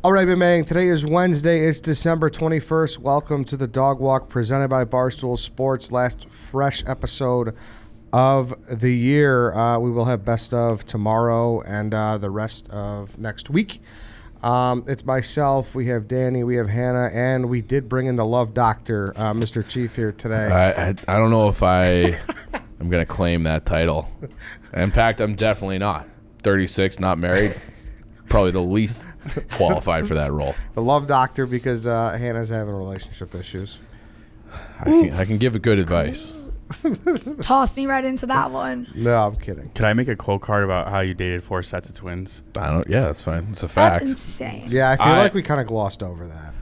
All right, man. Today is Wednesday. It's December 21st. Welcome to the Dog Walk presented by Barstool Sports. Last fresh episode of the year. We will have best of tomorrow and the rest of next week. It's myself. We have Danny. We have Hannah. And we did bring in the love doctor, Mr. Chief, here today. I don't know if I'm going to claim that title. In fact, I'm definitely not. 36, not married. Probably the least qualified for that role. The love doctor because Hannah's having relationship issues. I can give a good advice. Toss me right into that one. No, I'm kidding. Could I make a quote card about how you dated 4 sets of twins? Yeah, that's fine. It's a fact. That's insane. Yeah, I feel like we kind of glossed over that.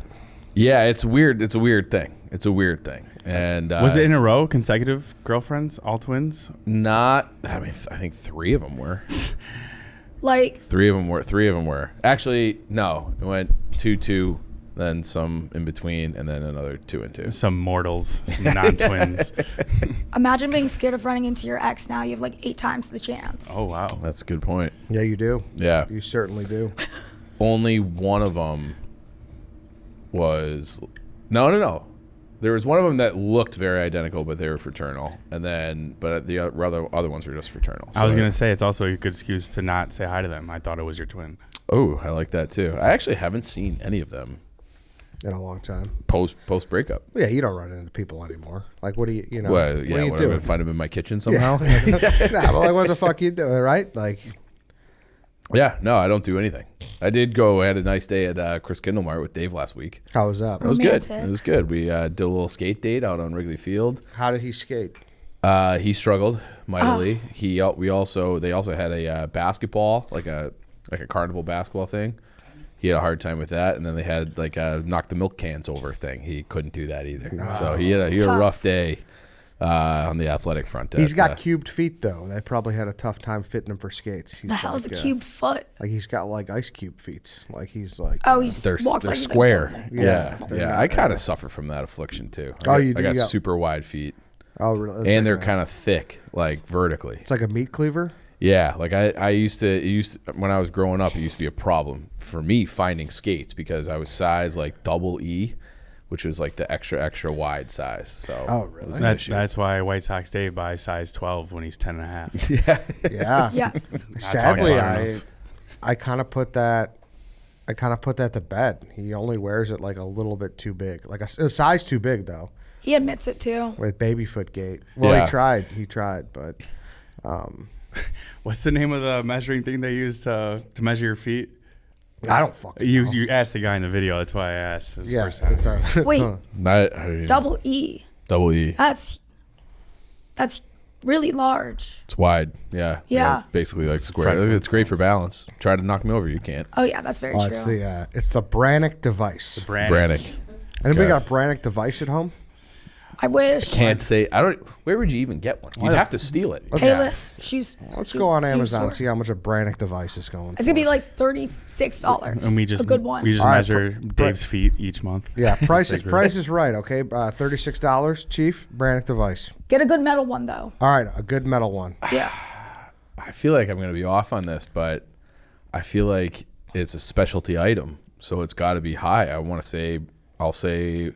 Yeah, it's weird. It's a weird thing. And Was it in a row, consecutive girlfriends, all twins? Not. I think 3 of them were. Like 3 of them were. Actually, no. It went 2-2, then some in between, and then another 2 and 2. Some mortals, some non-twins. imagine being scared of running into your ex now. You have like 8 times the chance. Oh, wow. That's a good point. Yeah, you do. Yeah. You certainly do. Only one of them was no. There was one of them that looked very identical, but they were fraternal, but the other ones were just fraternal. So I was gonna say it's also a good excuse to not say hi to them. I thought it was your twin. Oh, I like that too. I actually haven't seen any of them In a long time. post breakup. Yeah, you don't run into people anymore. Like, what do you know? Well, what yeah, are you what, doing? find them in my kitchen somehow. Yeah. Nah, but like, what the fuck you doing, right? Like, Yeah, no, I don't do anything. I had a nice day at Christkindlmarket with Dave last week. how was that? It was good. Romantic. It was good. We did a little skate date out on Wrigley Field. How did he skate? He struggled mightily. They also had a basketball, like a carnival basketball thing. He had a hard time with that, and then they had like a knock the milk cans over thing. He couldn't do that either. No. So he had a rough day on the athletic front. He's got cubed feet, though. They probably had a tough time fitting him for skates. The hell's a cube foot? Like, he's got like ice cube feet. Like, he's like. Oh, They're walks like he's square. Like, Yeah, they're yeah. not- I kind of suffer from that affliction too. You do? I got Yeah. super wide feet, Oh, really? It's and like they're kind of thick, like vertically. It's like a meat cleaver. Yeah, like I used to when I was growing up, it used to be a problem for me finding skates because I was size like double E, which was like the extra wide size. So Oh, really? it was an issue. That's why White Sox Dave buys size 12 when he's 10 and a half. Yeah. yes. Sadly, talking I kind of put that. I kind of put that to bed. He only wears it like a little bit too big, like a size too big though. He admits it too. With babyfoot gait. Well, Yeah. he tried, but What's the name of the measuring thing they use to measure your feet? I don't fucking know. You asked the guy in the video. That's why I asked. It was the Yeah, first time. it's a Wait, Double double E. E. That's really large. It's wide. Yeah. Yeah. Basically like square. Front foot It's great for balance. Try to knock me over, you can't. Oh yeah, that's very Oh, true. it's the Brannock Device. Brannock. Anybody Okay. got a Brannock Device at home? I wish. Can't say. I don't. Where would you even get one? You'd have to steal it. Payless shoes. Let's go on shoe Amazon store. see how much a Brannock Device is going. It's gonna be like $36. And we just a good one. We just All right, measure Dave's feet each month. Yeah, price is right. Okay, $36, Chief Brannock Device. Get a good metal one though. All right, a good metal one. Yeah. I feel like I'm going to be off on this, but I feel like it's a specialty item, so it's got to be high. I'll say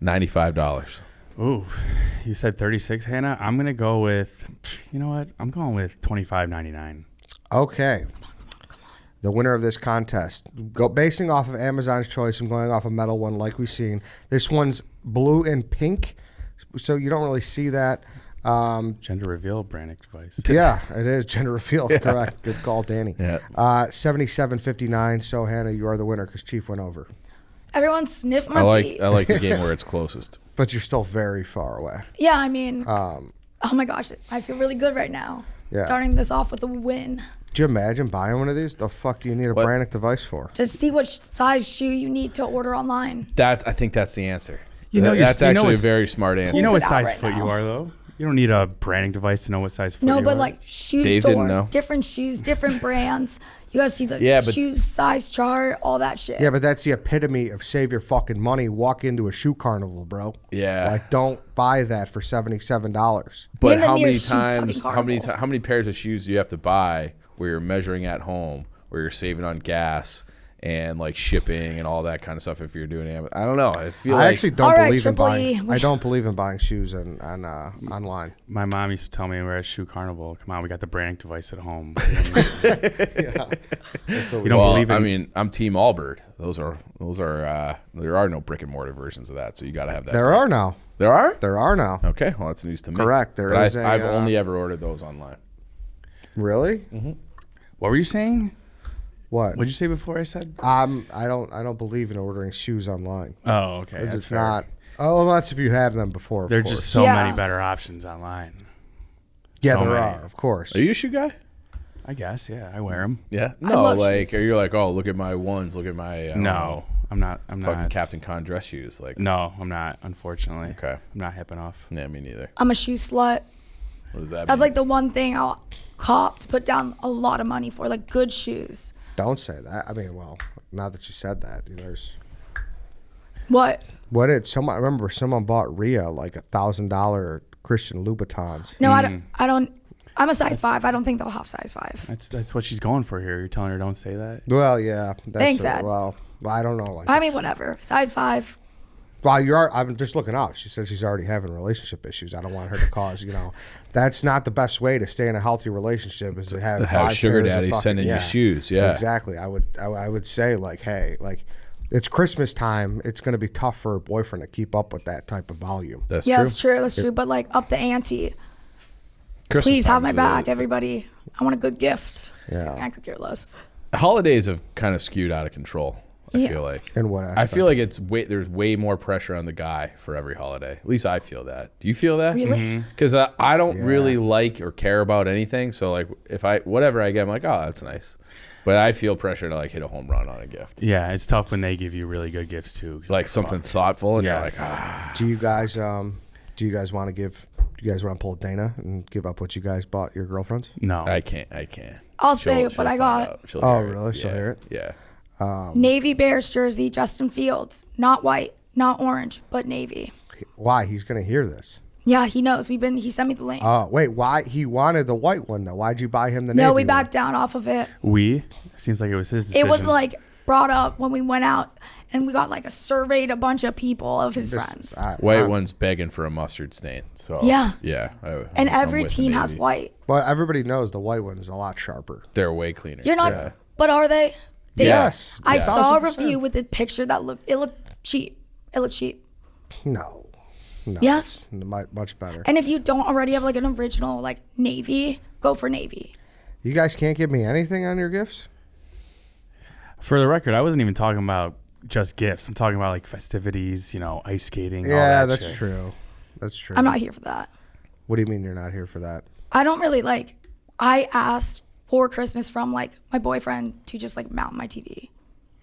$95. Ooh, you said 36, Hannah. I'm gonna go with. You know what? I'm going with $25.99. Okay. The winner of this contest, basing off of Amazon's choice, I'm going off a metal one like we've seen. This one's blue and pink, so you don't really see that. Gender reveal Brannock Device. Yeah, it is gender reveal. Correct. Good call, Danny. Yeah. $77.59. So Hannah, you are the winner because Chief went over, Everyone sniff my feet. I like the game where it's closest. but you're still very far away. Yeah, I mean, oh my gosh, I feel really good right now. Yeah. Starting this off with a win. Do you imagine buying one of these? The fuck do you need a What? Brannock Device for? To see what size shoe you need to order online. I think that's the answer. It's- That's actually a very smart answer. You know what it out size right foot you now. are, though. You don't need a Brannock device to know what size foot you No, are. but like shoe Dave didn't stores, know. different shoes, different brands. You gotta see the Yeah, but- shoe size chart, all that shit. Yeah, but that's the epitome of save your fucking money. Walk into a shoe carnival, bro. Yeah. Like, don't buy that for $77. But Name the how many nearest shoe times? fucking carnival. How many pairs of shoes do you have to buy where you're measuring at home, where you're saving on gas, and like shipping and all that kind of stuff. If you're doing it, I don't know. I feel I like actually don't All right, believe in Triple buying. E. I don't believe in buying shoes online. My mom used to tell me we're at Shoe Carnival. Come on, we got the Brannock Device at home. You don't believe in? I mean, I'm Team Allbird. Those are. There are no brick and mortar versions of that, so you got to have that. There are now. There are. There are now. Okay, well that's news to me. Correct. There But is I've only ever ordered those online. Really? What were you saying? What? What'd you say before I said? I don't believe in ordering shoes online. Oh, okay. It's That's fair. not. Oh, unless if you had them before. There's of just course. so Yeah. many better options online. Yeah, so there many. are. Of course. Are you a shoe guy? I guess, yeah. I wear them. Yeah. I No, love like shoes. are you like, oh, look at my ones, look at my I don't know, I'm not. fucking Captain Con dress shoes, like. No, I'm not. Unfortunately. Okay. I'm not hip enough. Yeah, me neither. I'm a shoe slut. What does that That's mean? like the one thing I'll cop to put down a lot of money for, like good shoes. Don't say that. I mean, well, now that you said that, there's. What? What did someone? I remember someone bought Rhea like $1,000 Christian Louboutins. No, I don't. I'm a size 5. I don't think they'll have size 5. That's what she's going for here. You're telling her don't say that. Well, yeah. That's Thanks, what- Ed. Well, I don't know. Like, I mean, whatever. Size 5. well, I'm just looking up. She said she's already having relationship issues. I don't want her to cause. That's not the best way to stay in a healthy relationship. Is to have 5 sugar pairs of daddy fucking- sending you shoes. Yeah. Exactly. I would say like, hey, like, it's Christmas time. It's going to be tough for a boyfriend to keep up with that type of volume. That's Yeah, true. that's true. That's true. But like up the ante. Christmas Please have time my is back, really- everybody. I want a good gift. Yeah. I could care less. Holidays have kind of skewed out of control. I Yeah. feel like. And what I feel like there's way more pressure on the guy for every holiday. At least I feel that. Do you feel that? Really? Because I don't really like or care about anything. So like if whatever I get, I'm like, oh, that's nice. But I feel pressure to like hit a home run on a gift, Yeah, it's tough when they give you really good gifts too. like something thoughtful, and Yes. you're like, ah. Do you guys want to give? Do you guys want to pull a Dana and give up what you guys bought your girlfriends? No. I can't. I'll say She'll- what she'll I find got. out. She'll Oh, hear it. really? She'll Yeah. hear it? Yeah. Navy Bears jersey, Justin Fields. Not white, not orange, but navy. Why? He's going to hear this. Yeah, he knows. He sent me the link. Oh, wait. Why? He wanted the white one, though. Why'd you buy him the navy No, we one? backed down off of it. Seems like it was his decision. It was like brought up when we went out and we got like surveyed a bunch of people of his friends. White one's begging for a mustard stain. So Yeah. yeah. And I'm every with the team has Navy. white. But everybody knows the white one is a lot sharper. They're way cleaner. You're not, Yeah. but are they? Yes. I Yeah. saw a 1000%. review with a picture that looked cheap. It looked cheap. No. Yes. Much better. And if you don't already have like an original like navy, go for navy. You guys can't give me anything on your gifts? For the record, I wasn't even talking about just gifts. I'm talking about like festivities, ice skating. all Yeah, that that's shit. true. That's true. I'm not here for that. What do you mean you're not here for that? I don't really like. I asked for Christmas from like my boyfriend to just like mount my TV,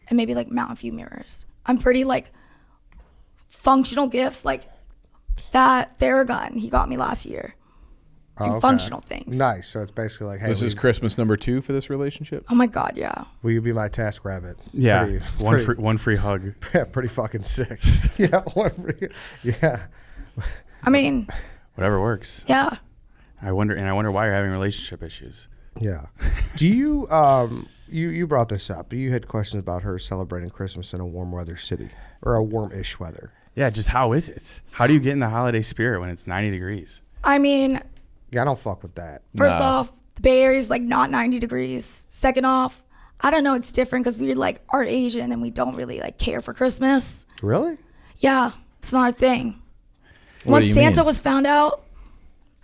and maybe like mount a few mirrors. I'm pretty like functional gifts like that Theragun he got me last year. And okay. functional things. Nice. So it's basically like, hey, This is Christmas number 2 for this relationship. Oh my God, yeah. will you be my task rabbit? Yeah, Pretty, one free hug. pretty fucking sick. Yeah, one free. Yeah. I mean, Whatever works. yeah. I wonder why you're having relationship issues. Yeah. Do you you brought this up? You had questions about her celebrating Christmas in a warm weather city or a warm-ish weather. Yeah, just how is it? How do you get in the holiday spirit when it's 90 degrees? I mean, Yeah, I don't fuck with that. first Nah. off, the Bay Area is like not 90 degrees. Second off, I don't know, it's different because we like are Asian and we don't really like care for Christmas. Really? Yeah, it's not a thing. What Once do you Santa mean? was found out,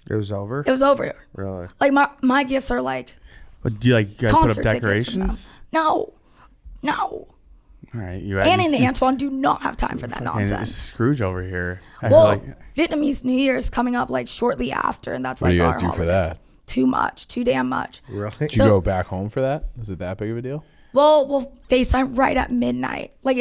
It was over? it was over. Really? Like my gifts are like But do you you guys put concert up tickets from them. decorations? No. All right, you Annie and see- Antoine do not have time for that and nonsense. Scrooge over here. I Well, feel like Vietnamese New Year is coming up like shortly after, and that's What like do you our guys do for holiday. that? Too much, too damn much. Really? Did you go back home for that? Was it that big of a deal? Well, we'll FaceTime right at midnight. Like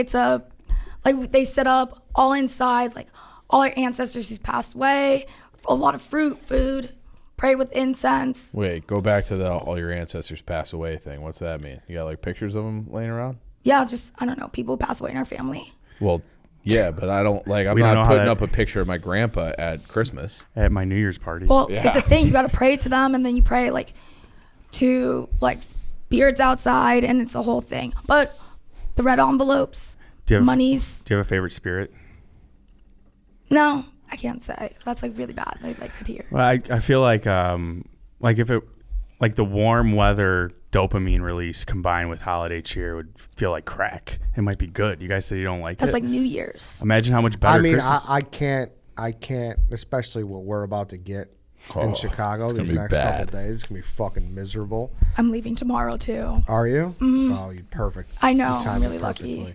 like they set up all inside, like all our ancestors who's passed away, a lot of fruit, food, pray with incense. Wait, go back to the all your ancestors pass away thing. What's that mean? You got like pictures of them laying around? Yeah, just, I don't know, people who pass away in our family. Well, yeah, but I don't like. I'm We don't not know how putting that- up a picture of my grandpa at Christmas. at my New Year's party. Well, Yeah. it's a thing. You got to pray to them, and then you pray like to like spirits outside, and it's a whole thing. But the red envelopes, Do you have monies. Do you have a favorite spirit? No, I can't say. That's like really bad. I like could hear. Well, I feel like if it like the warm weather dopamine release combined with holiday cheer would feel like crack. It might be good. You guys say you don't like That's it. like New Year's. Imagine how much better. I mean, Christmas- I can't, especially what we're about to get in Chicago it's gonna these be next bad. couple days. It's gonna be fucking miserable. I'm leaving tomorrow too. Are you? Oh, you perfect. I know. You I'm timed it really lucky. perfectly.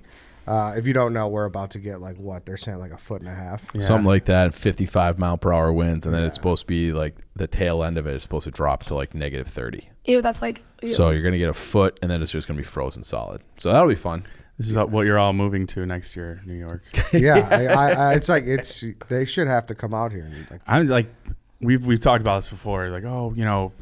If you don't know, we're about to get like what they're saying, like a foot and a half. Yeah. Something like that, 55-mile-per-hour winds, and then it's supposed to be like the tail end of it is supposed to drop to like negative 30. Ew, that's like. Ew. So you're gonna get a foot, and then it's just gonna be frozen solid. So that'll be fun. This is what you're all moving to next year, New York. Yeah, it's like they should have to come out here. And like, I'm like, we've talked about this before. Like, oh,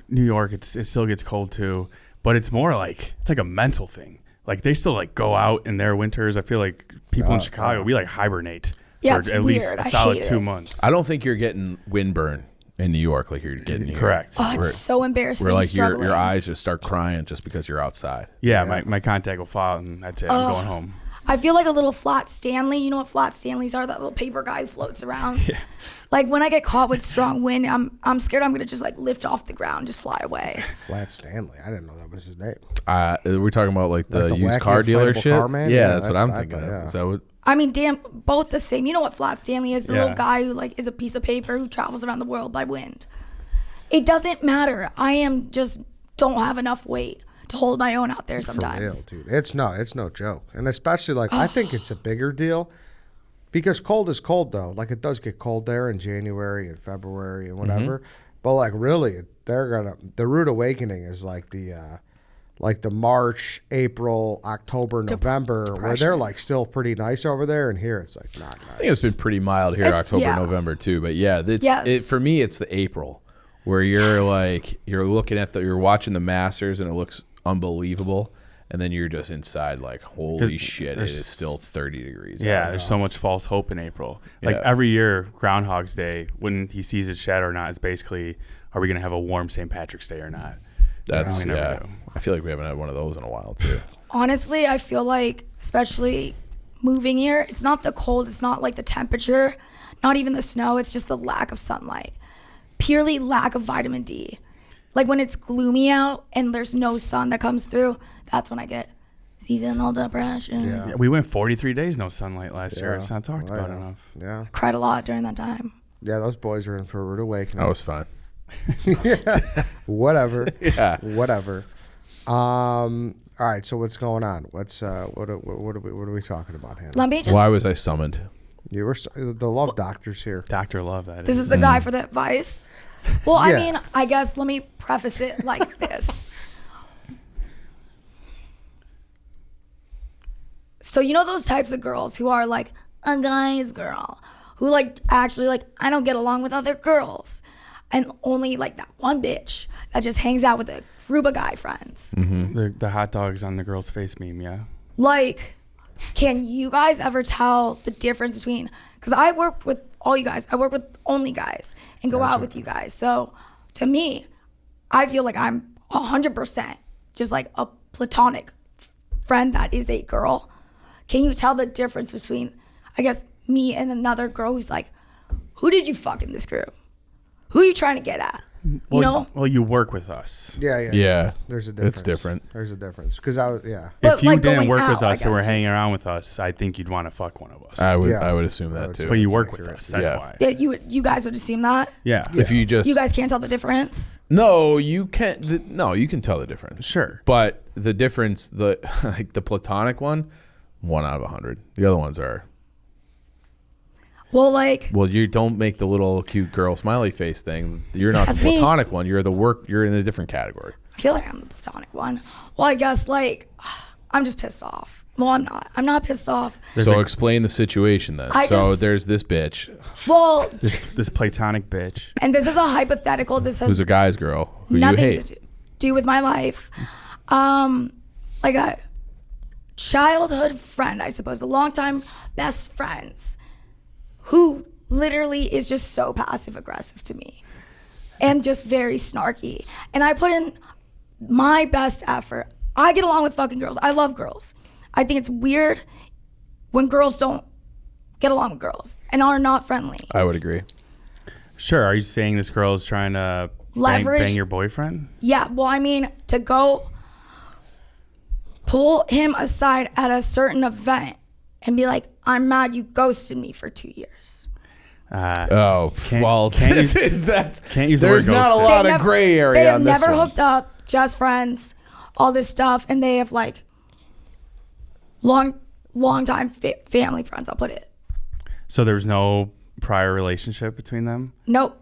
New York, it still gets cold too, but it's more like it's like a mental thing. Like they still like go out in their winters. I feel like people in Chicago, we like hibernate Yeah, it's for at least weird. a I solid hate 2 it. months. I don't think you're getting windburn in New York like you're getting here. Correct. Oh, Where- it's so embarrassing. Where like struggling. your eyes just start crying just because you're outside. Yeah, my contact will fall and that's it. I'm going home. I feel like a little flat Stanley. You know what flat Stanleys are? That little paper guy who floats around. Yeah. Like when I get caught with strong wind, I'm scared I'm gonna just like lift off the ground, just fly away. Flat Stanley. I didn't know that was his name. We're talking about like the the used wacky car inflatable dealership. car man? Yeah, Yeah, that's what that's I'm what I thinking thought, of. yeah. Is that what? I mean, damn, both the same. You know what flat Stanley is? The Yeah. little guy who like is a piece of paper who travels around the world by wind. It doesn't matter. I am just don't have enough weight to hold my own out there For real, sometimes. dude. It's no joke. And especially like I think it's a bigger deal because cold is cold though. Like it does get cold there in January and February and whatever. But like really the rude awakening is like the March, April, October, November, where they're depression. like still pretty nice over there, and here it's like not I think nice. it's been pretty mild here, It's- October, yeah. November too. But yeah, Yes. for me, it's the April where you're like you're looking at you're watching the Masters and it looks unbelievable, and then you're just inside like holy 'Cause shit, it there's- is still 30 degrees. Yeah, out. there's so much false hope in April. Like Yeah. every year, Groundhog's Day, when he sees his shadow or not, is basically, are we going to have a warm St. Patrick's Day or not? That's we never yeah. know. I feel like we haven't had one of those in a while too. Honestly, I feel like, especially moving here, it's not the cold, it's not like the temperature, not even the snow, it's just the lack of sunlight. Purely lack of vitamin D. Like when it's gloomy out and there's no sun that comes through, that's when I get seasonal depression. Yeah. Yeah, we went 43 days no sunlight last year. Yeah. It's not talked I about know. enough. Yeah. Cried a lot during that time. Yeah, those boys are in for a rude awakening. That was fun. Whatever. Yeah. Whatever. All right, so what's going on? What are we talking about, Hannah? Let me just, Why was I summoned? You were the love doctor's here. Dr. Love, that this is the guy for the advice. Well, I Yeah. mean, I guess let me preface it like this. So you know those types of girls who are like a guy's girl, who like actually like I don't get along with other girls, and only like that one bitch that just hangs out with a group of guy friends. the hot dogs on the girl's face meme, yeah. Like, can you guys ever tell the difference between? Because I work with all you guys, I work with only guys and go out with you guys. So to me, I feel like I'm 100% just like a platonic friend that is a girl. Can you tell the difference between, I guess, me and another girl who's like, who did you fuck in this group? Who are you trying to get at? You know? Well, you work with us. Yeah. Yeah. There's a difference. It's different. There's a difference because I was But, If you like, didn't going work out, with I us and were guess. hanging around with us, I think you'd want to fuck one of us. I would Yeah. assume that too. but you That's work with accurate. us. That's Yeah. why. That you guys would assume that? Yeah. If you just You guys can't tell the difference? no, you can't. No, you can tell the difference. Sure. But the difference, like the platonic one, 1 out of 100. The other ones are Well, like, well. You don't make the little cute girl smiley face thing. You're not That's the me. platonic one. You're the work. You're in a different category. I feel like I'm the platonic one. Well, I guess, like, I'm just pissed off. Well, I'm not. I'm not pissed off. So explain the situation then. I So just- there's this bitch Well, This platonic bitch. and this is a hypothetical. This who's has a guy's girl who you nothing hate. to do with my life. Like a childhood friend, I suppose, a longtime best friends, who literally is just so passive aggressive to me and just very snarky. And I put in my best effort. I get along with fucking girls. I love girls. I think it's weird when girls don't get along with girls and are not friendly. I would agree. Sure. Are you saying this girl is trying to bang your boyfriend? Yeah. Well, I mean, to go pull him aside at a certain event and be like, I'm mad you ghosted me for 2 years. Can't Can't use the there's word not a ghosted. lot of gray area They have on this never one. hooked up, just friends, all this stuff, and they have like long time family friends. I'll put it. So there's no prior relationship between them? Nope.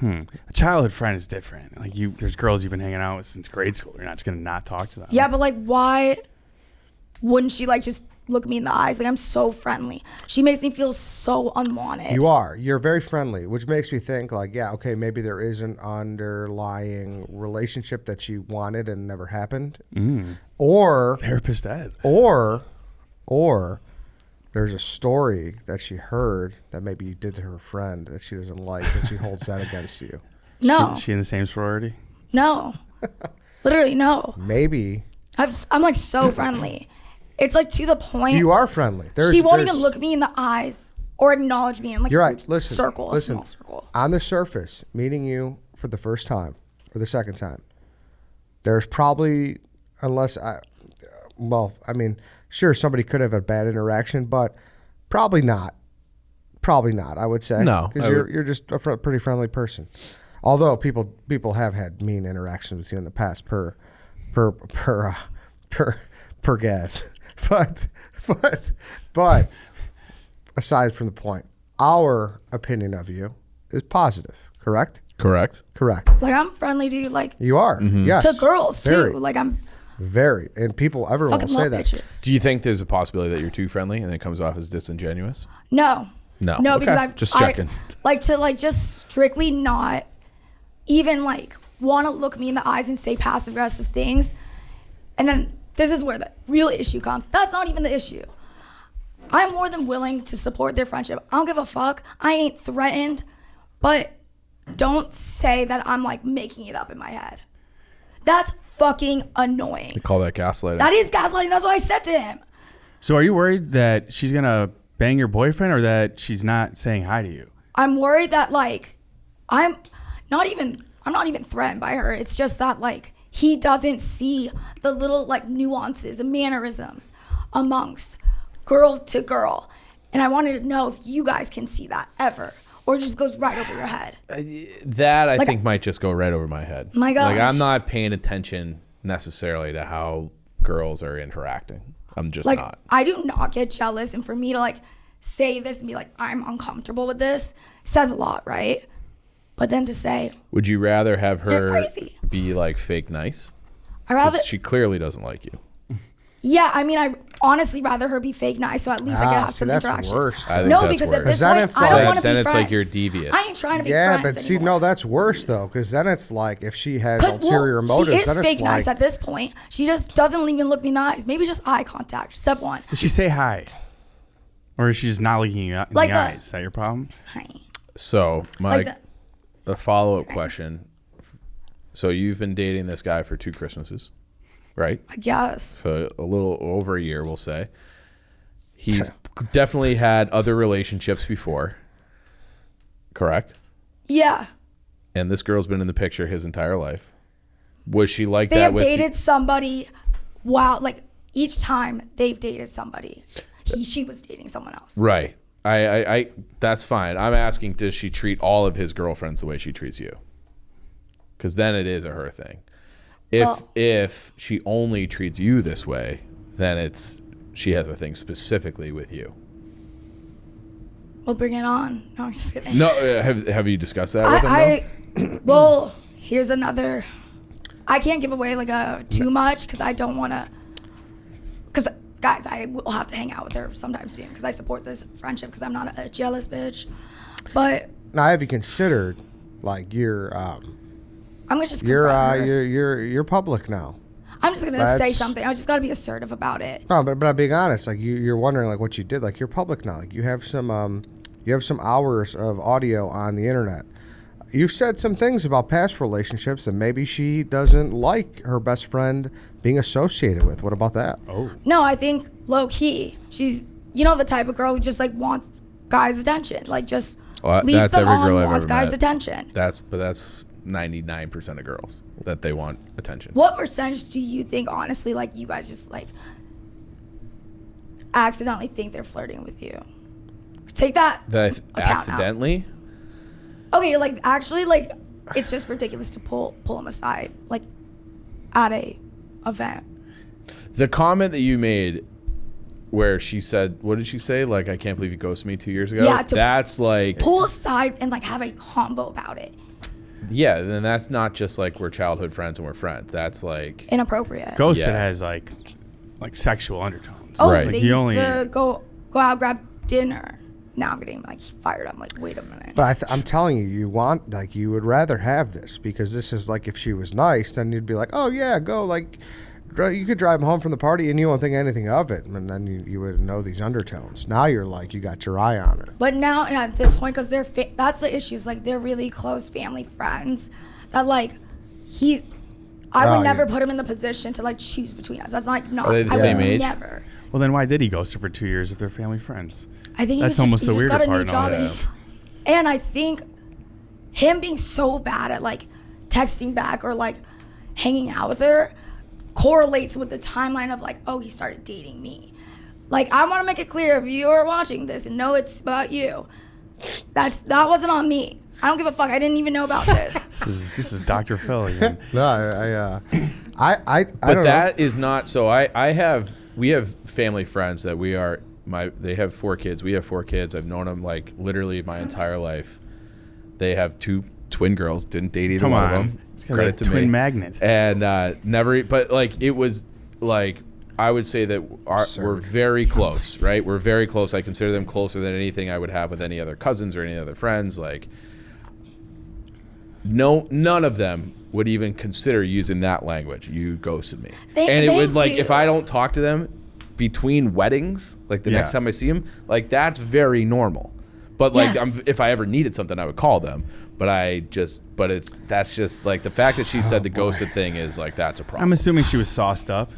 A childhood friend is different. Like there's girls you've been hanging out with since grade school. You're not just gonna not talk to them. Yeah, but like, why wouldn't she like just look me in the eyes? Like, I'm so friendly. She makes me feel so unwanted. You are. You're very friendly, which makes me think like, yeah, okay, maybe there is an underlying relationship that she wanted and never happened. Or Therapist Ed. or there's a story that she heard that maybe you did to her friend that she doesn't like, and she holds that against you. No, She in the same sorority? no, literally no. Maybe I'm like so friendly. It's like to the point. you are friendly. She won't even look me in the eyes or acknowledge me in like You're a right. Listen, small circle. On the surface, meeting you for the first time or the second time, there's probably, sure, somebody could have a bad interaction, but probably not. Probably not, I would say. No, because you're just a pretty friendly person. Although people have had mean interactions with you in the past per gas. But aside from the point, our opinion of you is positive, correct? Correct. Like, I'm friendly to like You are. Yes. to girls Very. too. Like, I'm Very. And everyone will fucking say love that. bitches. Do you think there's a possibility that you're too friendly and it comes off as disingenuous? No. No. No, Okay. because I've Just checking. like to like just strictly not even like want to look me in the eyes and say passive aggressive things. And then this is where the real issue comes. That's not even the issue. I'm more than willing to support their friendship. I don't give a fuck. I ain't threatened, but don't say that I'm like making it up in my head. That's fucking annoying. They call that gaslighting. That is gaslighting. That's what I said to him. So are you worried that she's going to bang your boyfriend or that she's not saying hi to you? I'm worried that like I'm not even threatened by her. It's just that like he doesn't see the little like nuances and mannerisms amongst girl to girl. And I wanted to know if you guys can see that ever, or it just goes right over your head. That I Like, think might just go right over my head. My gosh. Like, I'm not paying attention necessarily to how girls are interacting. I'm just Like, not. I do not get jealous, and for me to like say this and be like, I'm uncomfortable with this, says a lot, right? But then to say, Would you rather have You're her crazy. be like fake nice? I rather, 'Cause she clearly doesn't like you. yeah, I mean, I honestly rather her be fake nice, so at least I could have see, some that's interaction. worse. I think No, that's because worse. at this then point, it's I don't like- want to be Then it's friends. like you're devious. I ain't trying to be Yeah, friends but see, anymore. no, that's worse though, because then it's like if she has 'Cause, ulterior well, motives, she is then fake it's nice like at this point. She just doesn't even look me in the eyes. Maybe just eye contact. Step one. Does she say hi? Or is she just not looking you in Like the the- eyes? Is that your problem? Hi. So, Like Mike, a follow-up question. So you've been dating this guy for 2 Christmases, right? I guess. So a little over a year, we'll say. He's definitely had other relationships before, correct? Yeah. And this girl's been in the picture his entire life. Was she like They that have with dated somebody. Wow. Like each time they've dated somebody, she was dating someone else. Right. I that's fine. I'm asking, does she treat all of his girlfriends the way she treats you? Because then it is a her thing. If she only treats you this way, then she has a thing specifically with you. Well, bring it on. No, I'm just kidding. No, have you discussed that with him? Well, here's another. I can't give away like too much because I don't want to. Because guys, I will have to hang out with her sometime soon because I support this friendship because I'm not a jealous bitch. But now, have you considered like I'm gonna just. you're confront her. you're public now? I'm just gonna say that's- something. I just gotta be assertive about it. No, but I'm being honest. Like you're wondering like what you did. Like you're public now. Like you have some hours of audio on the internet. you've said some things about past relationships that maybe she doesn't like her best friend being associated with. What about that? Oh. No, I think low key. She's, you know, the type of girl who just like wants guys' attention. Like just leads that's them every on, girl I've wants ever guys' met. attention. That's 99% of girls that they want attention. What percentage do you think, honestly, like you guys just like accidentally think they're flirting with you? Take that. That account accidentally? out. Okay, like actually, like it's just ridiculous to pull them aside, like at a event. The comment that you made where she said, what did she say? Like, I can't believe you ghosted me 2 years ago? Yeah, that's like, pull aside and like have a convo about it. yeah, then that's not just like we're childhood friends and we're friends. That's like, Inappropriate. Ghosted Yeah. has like sexual undertones. Oh, Right. they Like, used to go out grab dinner. Now I'm getting like fired. I'm like, wait a minute. But I'm telling you, you would rather have this because this is like if she was nice, then you'd be like, oh yeah, go like, you could drive home from the party and you won't think anything of it, and then you would know these undertones. Now you're like, you got your eye on her. But now at this point, because that's the issue. Is like they're really close family friends. That like I would never put him in the position to like choose between us. That's like not. Are they the I same would age? Never. Well, then why did he ghost her for 2 years if they're family friends? I think That's he almost the just got weirder a new part in all job. this. And I think him being so bad at like texting back or like hanging out with her correlates with the timeline of like, oh, he started dating me. Like, I want to make it clear if you are watching this and know it's about you, that wasn't on me. I don't give a fuck. I didn't even know about this. This is Dr. Phil again. No, I but don't that is not, so we have family friends that they have 4 kids. We have 4 kids. I've known them like literally my entire life. They have 2 twin girls. Didn't date either one of them. He's got Credit a to twin me. magnet. And never, but like it was like, I would say that we're very close, right? We're very close. I consider them closer than anything I would have with any other cousins or any other friends. Like, none of them would even consider using that language. You ghosted me. And it would like, if I don't talk to them between weddings, like the next time I see them, like that's very normal. But like, Yes. if I ever needed something, I would call them. But that's just like the fact that she said the ghosted thing is like, that's a problem. I'm assuming she was sauced up.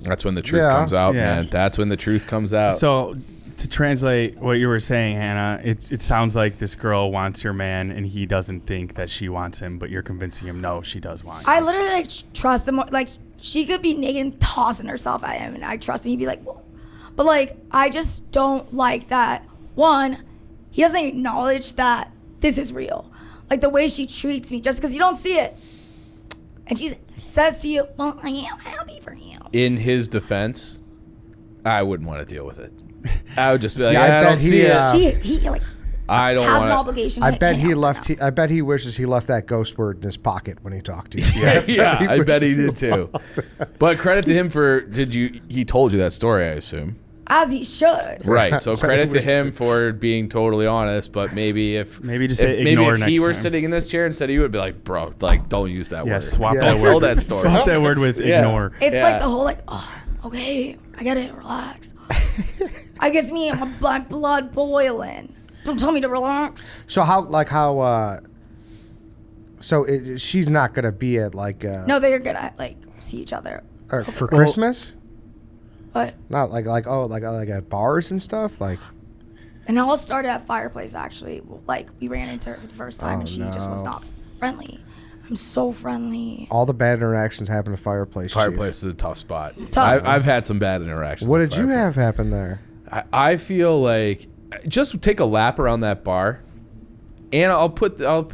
That's when the truth Yeah. comes out, Yeah. man. That's when the truth comes out. So to translate what you were saying, Hannah, it sounds like this girl wants your man and he doesn't think that she wants him, but you're convincing him, no, she does want you. I literally like trust him. Like she could be naked and tossing herself at him, and I trust him. He'd be like, whoa. But like I just don't like that. One, he doesn't acknowledge that this is real. Like the way she treats me, just because you don't see it, and she says to you, "Well, I am happy for you." In his defense, I wouldn't want to deal with it. I would just be like, Yeah, I I bet don't see it. He like I don't has an want to. obligation. I to bet hang he out with left. her. I bet he wishes he left that ghost word in his pocket when he talked to you. Yeah, I bet he wishes did too. But credit to him for, he told you that story, I assume. As he should. Right. So But credit it to was- him for being totally honest. But maybe just say ignore if he next were time. sitting in this chair instead, he would be like, bro, like don't use that Yeah, word. swap Yeah. that Don't word. tell that story. Swap that word with Yeah. ignore. It's Yeah. like the whole like, oh, okay, I get it, relax. I guess me and my blood boiling. Don't tell me to relax. So she's not gonna be at like No, they're gonna like see each other. for Christmas. But Not like at bars and stuff. Like and it all started at Fireplace actually. Like we ran into her for the first time and she just was not friendly. I'm so friendly. all the bad interactions happen at Fireplace. Chief. Fireplace is a tough spot. Tough. I've had some bad interactions. What at did you Fireplace. have happen there? I feel like just take a lap around that bar, and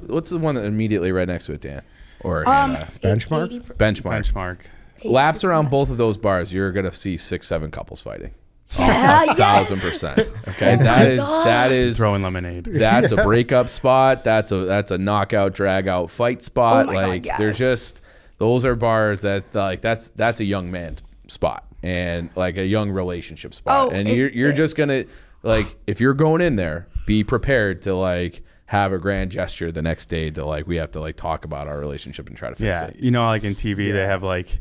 what's the one that immediately right next to it, Dan? Or Hannah? Benchmark? 80 Benchmark. Benchmark. Laps around both of those bars, you're gonna see 6-7 couples fighting. Yeah, yes. 1,000%. Okay, God. that is Throwing lemonade. that's a breakup spot. That's a knockout, drag out fight spot. Oh my God, like yes. there's just those are bars that like that's a young man's spot and like a young relationship spot. Oh, and it you're just is. gonna like if you're going in there, be prepared to like have a grand gesture the next day to like we have to like talk about our relationship and try to fix Yeah, it. you know, like in TV, they have like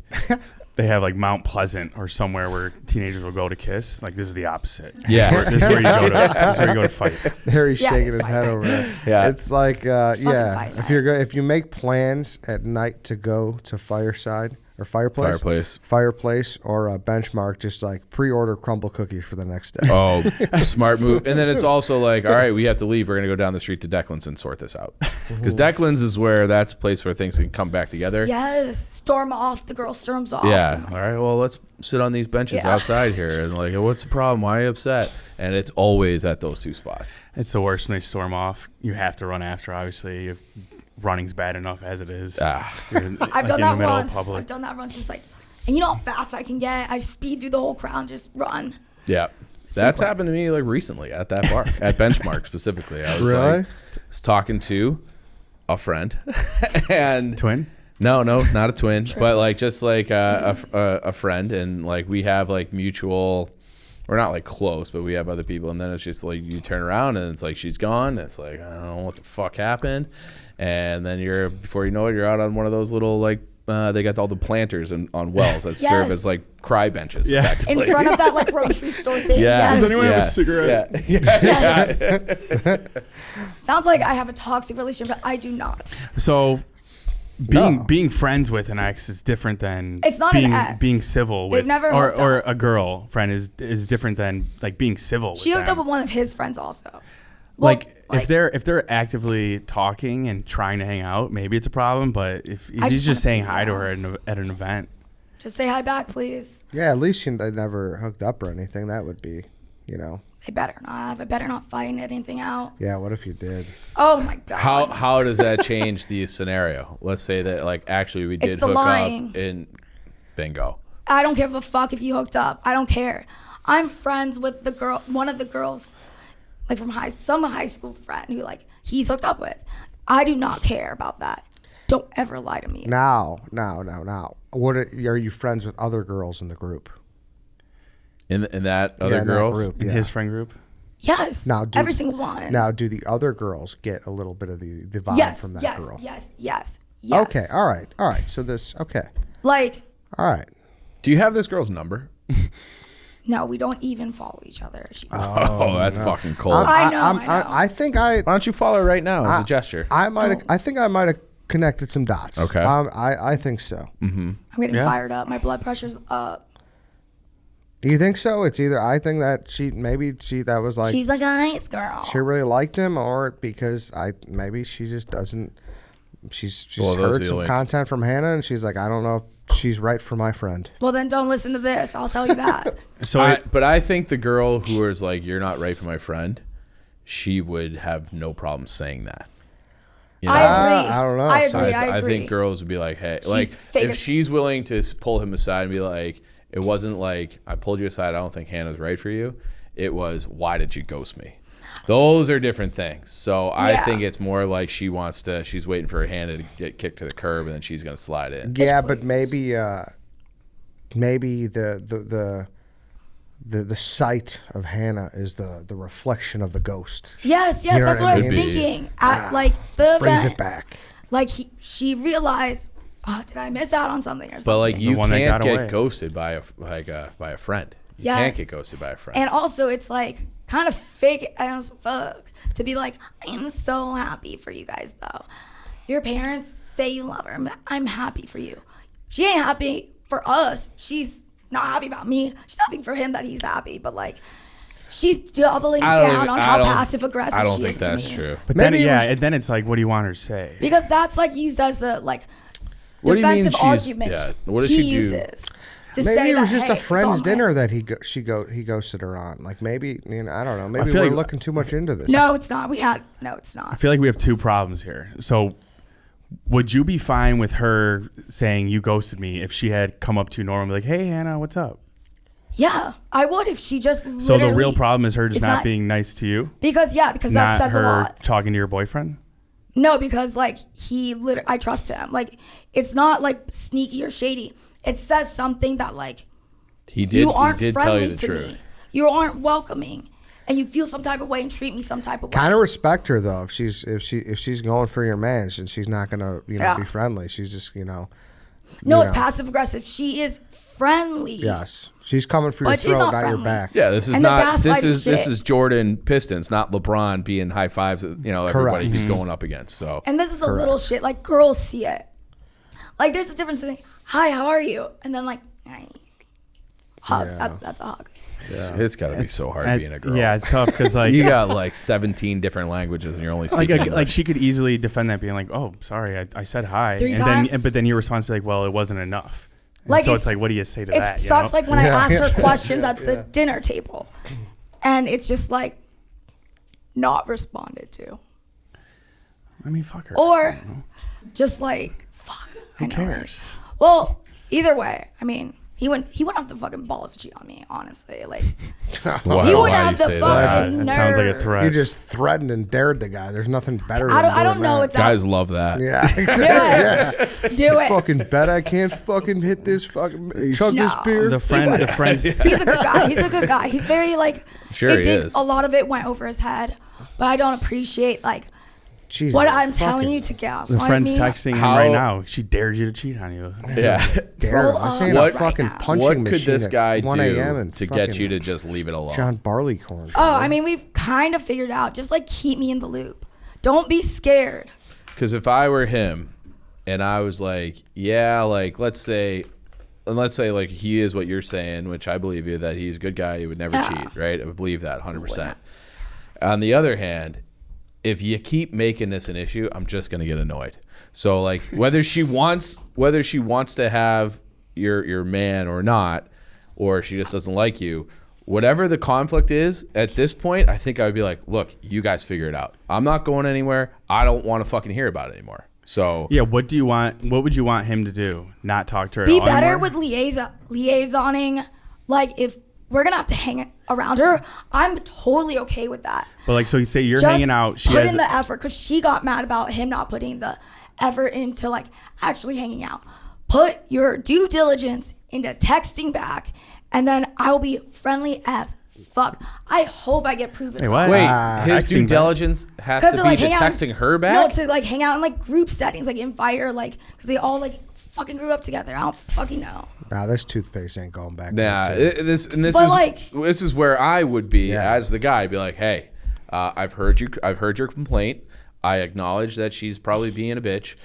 they have like Mount Pleasant or somewhere where teenagers will go to kiss. Like this is the opposite. Yeah. This is where you go to. This is where you go to fight. Harry's Yeah, shaking it's his fine. head over there. Yeah. It's like fucking yeah. fight If you make plans at night to go to Fireside or Fireplace or Benchmark, just like pre-order crumble cookies for the next day. Oh, smart move. And then it's also like, all right, we have to leave. We're going to go down the street to Declan's and sort this out. Because Declan's is where that's a place where things can come back together. Yes, storm off. The girl storms off. Yeah. All right, well, let's sit on these benches Yeah. outside here. And like, what's the problem? Why are you upset? And it's always at those two spots. It's the worst when they storm off. You have to run after. Obviously, running's bad enough as it is. You're in, I've done in the that middle once. of public. I've done that once. Just like, and you know how fast I can get? I speed through the whole crowd, just run. Yeah. That's happened to me like recently at that bar, at Benchmark specifically. I was Really? like, was talking to a friend and Twin. No, not a twin, but like just like a friend, and like we have like mutual. We're not like close, but we have other people, and then it's just like you turn around and it's like she's gone. It's like I don't know what the fuck happened, and then before you know it, you're out on one of those little like they got all the planters on wells that serve Yes. as like cry benches. Yeah. In Effectively. front of that like grocery store thing. Yeah. Yes. Does anyone have a Yes. cigarette? Yeah. Sounds like I have a toxic relationship, but I do not. So No. being friends with an ex is different than It's not an being ex. being civil They've with never hooked or up. a girlfriend is different than like being civil. She with hooked them. up with one of his friends also. Well, Like if they're actively talking and trying to hang out, maybe it's a problem. But if I he's just just saying wanna- hi to her at an event, just say hi back, please. Yeah, at least they never hooked up or anything. That would be, They better not. I better not find anything out. Yeah, what if you did? Oh my god. How does that change the scenario? Let's say that like actually we It's did the hook lying. up in bingo. I don't give a fuck if you hooked up. I don't care. I'm friends with the girl, one of the girls, like from some high school friend who like he's hooked up with. I do not care about that. Don't ever lie to me. Now. What are you friends with other girls in the group? In that other in that girls? group, in yeah. his friend group. Yes. Now, every single one. Now, do the other girls get a little bit of the vibe yes, from that yes, girl? yes. Okay, all right. So okay, Like, all right. Do you have this girl's number? no, we don't even follow each other. Oh, that's fucking cold. I know. I think I Why don't you follow her right now as a gesture? I think I might have connected some dots. Okay. I think so. I'm getting Yeah. fired up. My blood pressure's up. Do you think so? It's either I think that that was like She's like a nice girl. she really liked him, or because maybe she just doesn't. She's Well, those are heard the some only- content from Hannah, and she's like, I don't know if she's right for my friend. Well, then don't listen to this. I'll tell you that. So But I think the girl who is like, you're not right for my friend, she would have no problem saying that. You know? I agree. I don't know. I So agree. I agree. think girls would be like, hey, She's like fake if as- she's willing to pull him aside and be like, it wasn't like I pulled you aside, I don't think Hannah's right for you. It was, why did you ghost me? Those are different things. So I Yeah. think it's more like she's waiting for Hannah to get kicked to the curb and then she's gonna slide in. Yeah, but maybe the sight of Hannah is the reflection of the ghost. Yes, You know that's what what I I was mean? Could be. thinking. At like the Brings event, it back. like she realized, oh, did I miss out on something or something? But like you one that can't got get away. ghosted by a friend. You can't Yes. get ghosted by a friend. And also, it's like kind of fake as fuck to be like, I am so happy for you guys though. Your parents say you love her. I'm happy for you. She ain't happy for us. She's not happy about me. She's happy for him that he's happy. But like, she's doubling down on how passive aggressive I don't she think is to that's me. true. but Maybe then it was- and then it's like, what do you want her to say? Because that's like used as a like What do you mean defensive she's- argument. yeah, what does he she do? uses to Maybe say it was that, just hey, a it's friend's all good. dinner that he ghosted her on. Like maybe I don't know. Maybe feel we're like- looking too much into this. No, it's not. No, it's I not. feel like we have two problems here. So would you be fine with her saying you ghosted me if she had come up to you normally like, hey Hannah, what's up? Yeah, I would if she just So the real literally- problem is her just it's not not- being nice to you, because that not says a her lot. talking to your boyfriend. No, because like I trust him. Like it's not like sneaky or shady. It says something that like He you aren't did friendly tell you the to truth. me. You aren't welcoming, and you feel some type of way and treat me some type of way. Kind of respect her though. If she's going for your man, and she's not gonna Yeah. be friendly. She's just No, You it's know. passive aggressive. She is friendly. Yes, she's coming for your But she's throat, not not your friendly. back. Yeah, this is And the not this gaslighting is this shit. is Jordan Pistons, not LeBron being high fives. Everybody he's going up against. So And this is a little shit. Like, girls see it. Like, there's a difference between, hi, how are you? And then, like, hey, hug. Yeah. That's a hug. it's got to be so hard being a girl. Yeah, it's tough because like you got like 17 different languages and you're only speaking like English. she could easily defend that, being like, "Oh, sorry, I said hi," 3 and times? but then your response would be like, "Well, it wasn't enough." And Like, so it's like, what do you say to It that? sucks, like, when I Yeah. ask her questions at the dinner table. And it's just, like, not responded to. I mean, fuck her. Or just, like, fuck. Who I know, cares? right? Well, either way, I mean, he wouldn't have the fucking balls to cheat on me, honestly. Like, Wow, he wouldn't why have do you the say fucking That sounds like a nerve. threat. You just threatened and dared the guy. There's nothing better than I don't doing know. that. It's Guys love that. Yeah, Do exactly. it. Yeah. Do it. Fucking bet I can't fucking hit this fucking chug this No. beer. the friends. He's a good guy. He's a good guy. He's very, like, Sure it he did, is. a lot of it went over his head, but I don't appreciate, like, Jesus, what I'm telling fucking you to gas. The friend's me. texting him How- right now. She dared you to cheat on you. Yeah. dare him. Roll I say in up a right fucking now. punching What machine could this at guy 1 a.m. do and to get fucking you to just leave it alone? John Barleycorn? Oh, I mean, we've kind of figured out. Just, like, keep me in the loop. Don't be scared. Because if I were him and I was like, yeah, like let's say like he is what you're saying, which I believe you, that he's a good guy, he would never Yeah. cheat, right? I would believe that 100%. On the other hand, if you keep making this an issue, I'm just gonna get annoyed. So like whether she wants to have your man or not, or she just doesn't like you, whatever the conflict is, at this point, I think I would be like, look, you guys figure it out. I'm not going anywhere. I don't want to fucking hear about it anymore. So Yeah, what do you want? What would you want him to do? Not talk to her? Be at all better anymore? with liaisoning. Like, if we're going to have to hang around her, I'm totally okay with that. But like, so you say you're Just hanging out. She put has in the effort, because she got mad about him not putting the effort into, like, actually hanging out. Put your due diligence into texting back, and then I will be friendly as fuck. I hope I get proven Hey, wrong. what? wait, his due texting back. diligence has Because to be like to hang out, texting her back? No, to like hang out in like group settings, like invite her, like, because they all like fucking grew up together. I don't fucking know. Nah, this toothpaste ain't going back. Nah, there, too. this is where I would be Yeah. as the guy. I'd be like, hey, I've heard your complaint. I acknowledge that she's probably being a bitch.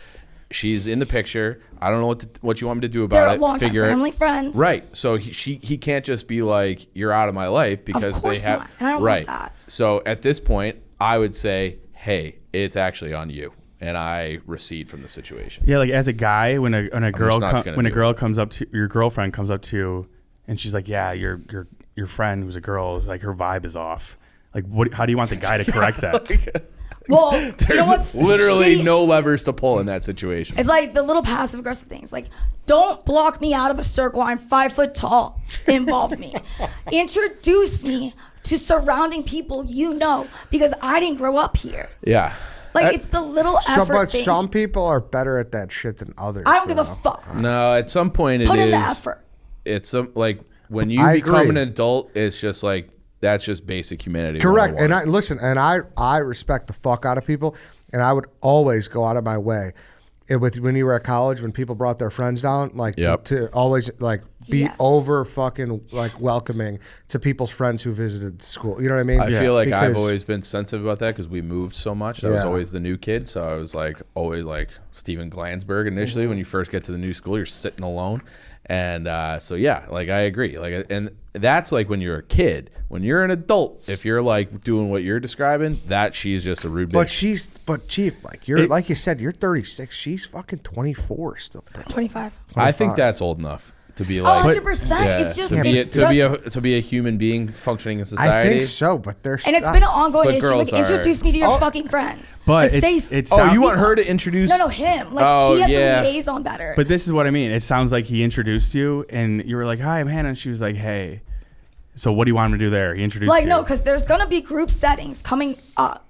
She's in the picture. I don't know what you want me to do about They're it. longtime Figure it. family friends. Right. So he can't just be like, you're out of my life, because course they have not. And I don't want right. that. So at this point, I would say, hey, it's actually on you, and I recede from the situation. Yeah, like as a guy, when a girl not gonna when a do girl comes up to your girlfriend comes up to you, and she's like, "Yeah, your friend who's a girl, like her vibe is off." Like, what? How do you want the guy to correct that? Well, you know There's what's literally shitty? no levers to pull in that situation. It's like the little passive aggressive things. Like, don't block me out of a circle. I'm 5 foot tall. Involve me. Introduce me to surrounding people you know, because I didn't grow up here. Yeah. Like, it's the little So, effort but things. some people are better at that shit than others. I don't give a though. fuck. No, at some point it is. Put in the effort. It's like when you I become agree. an adult, it's just like that's just basic humanity. Correct. 101. And I listen, and I respect the fuck out of people, and I would always go out of my way. When you were at college, when people brought their friends down, like Yep. to always like be Yes. over fucking like welcoming to people's friends who visited the school. You know what I mean? I feel like I've Because- always been sensitive about that because we moved so much. I was Yeah. always the new kid, so I was like always like Steven Glansberg initially. When you first get to the new school, you're sitting alone, and so yeah, like I agree. Like, and that's like when you're a kid. When you're an adult, if you're like doing what you're describing, that she's just a rude bitch. But Chief, like you're like you said, you're 36. She's fucking 24 still. 25. I think 25. that's old enough to be Oh, like 100%. yeah, It's just, to be a human being functioning in I society. think so, but there's and it's been an ongoing But issue. girls Like, are- introduce me to your Oh. fucking friends. But Like, it's Oh, you want her to introduce? No, him. Like, Oh, he has yeah. a liaison better. But this is what I mean. It sounds like he introduced you, and you were like, "Hi, I'm Hannah," and she was like, "Hey." So what do you want him to do there? He introduced like, you. no, because there's going to be group settings coming up.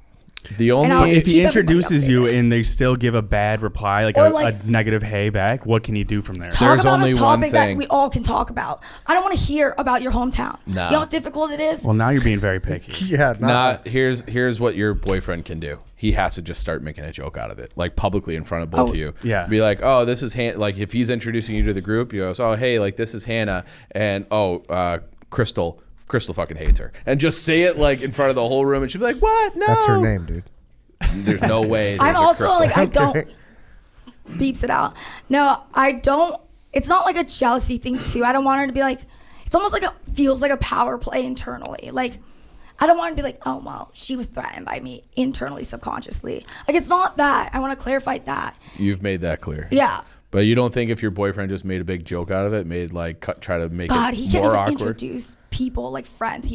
The I'll only If he keep everybody introduces you updated. and they still give a bad reply, like Or a negative hey back, what can he do from there? Talk There's about only a one topic that thing. we all can talk about. I don't want to hear about your hometown. Nah. You know how difficult it is? Well, now you're being very picky. Yeah, here's what your boyfriend can do. He has to just start making a joke out of it, like publicly in front of both of you. Yeah. Be like, oh, this is like if he's introducing you to the group, you go, oh, hey, like this is Hannah, and Crystal fucking hates her, and just say it like in front of the whole room, and she'll be like, what? No, That's her name, dude. There's no way. I'm there's a also Crystal. like, I don't beeps it out. No, I don't. It's not like a jealousy thing too. I don't want her to be like, it's almost like feels like a power play internally. Like, I don't want to be like, oh, well, she was threatened by me internally, subconsciously. Like, it's not that. I want to clarify that. You've made that clear. Yeah. But you don't think if your boyfriend just made a big joke out of it, made like try to make God, it he can't more even awkward? introduce people like friends.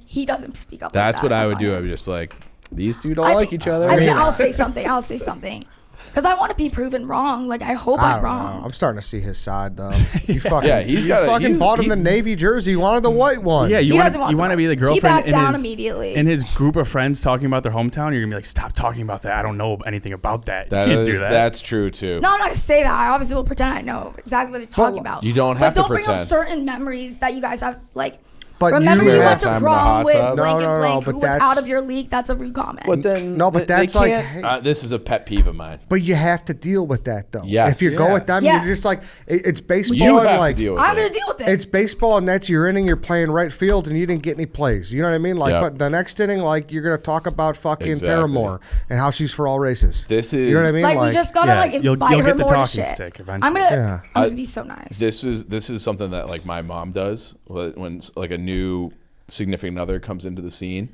He doesn't speak up. That's like what that. I That's would not do. him. I would just be like, these two don't I like think- each other. I mean, Yeah. I'll say something. Because I want to be proven wrong. Like, I hope I I'm don't wrong. know. I'm starting to see his side though. You fucking, Yeah, he's you got a- fucking he's- bought him he- the navy jersey. You wanted the white one. Yeah, you He want doesn't want you the want to be the he girlfriend backed in down his immediately. in his group of friends talking about their hometown. You're gonna be like, stop talking about that. I don't know anything about that. That you can't is- do that. That's true too. No, I'm not gonna say that. I obviously will pretend I know exactly what they're talking about. You don't have but to don't bring up pretend. certain memories that you guys have. Like, But remember you you had went to time in the prom hot with tub? blank No, and no, blank but who was that's- out of your league. That's a rude comment. But then No, but they that's like, can't- hey- this is a pet peeve of mine. But you have to deal with that though. Yes. If you go Yeah. with them, Yes. you're just like it's baseball. You and have like to deal with I'm it. gonna deal with it. it's baseball and that's your inning. You're playing right field and you didn't get any plays. You know what I mean? Like, Yep. but the next inning, like you're gonna talk about fucking Exactly. Paramore and how she's for all races. This is- you know what I mean? like, we just gotta Yeah, like you'll invite her get the more to talking shit. stick eventually. I'm gonna. Yeah. I'm just be so nice. This is something that like my mom does when like a new significant other comes into the scene.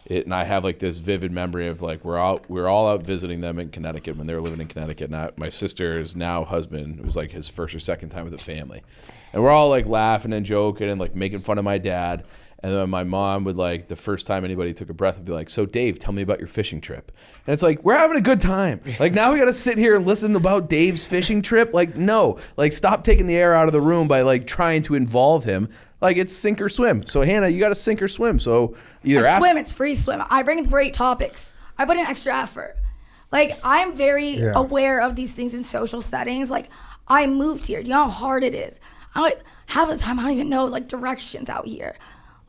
And I have like this vivid memory of like we're all out visiting them in Connecticut when they were living in Connecticut. And my sister's now husband, it was like his first or second time with the family, and we're all like laughing and joking and like making fun of my dad. And then my mom would like the first time anybody took a breath would be like, "So Dave, tell me about your fishing trip." And it's like we're having a good time. Like now we got to sit here and listen about Dave's fishing trip. Like no, like stop taking the air out of the room by like trying to involve him. Like it's sink or swim. So Hannah, you got to sink or swim. So either I ask. swim. It's free swim. I bring great topics. I put in extra effort. Like, I'm very Yeah. aware of these things in social settings. Like, I moved here. Do you know how hard it is? I like half the time I don't even know like directions out here,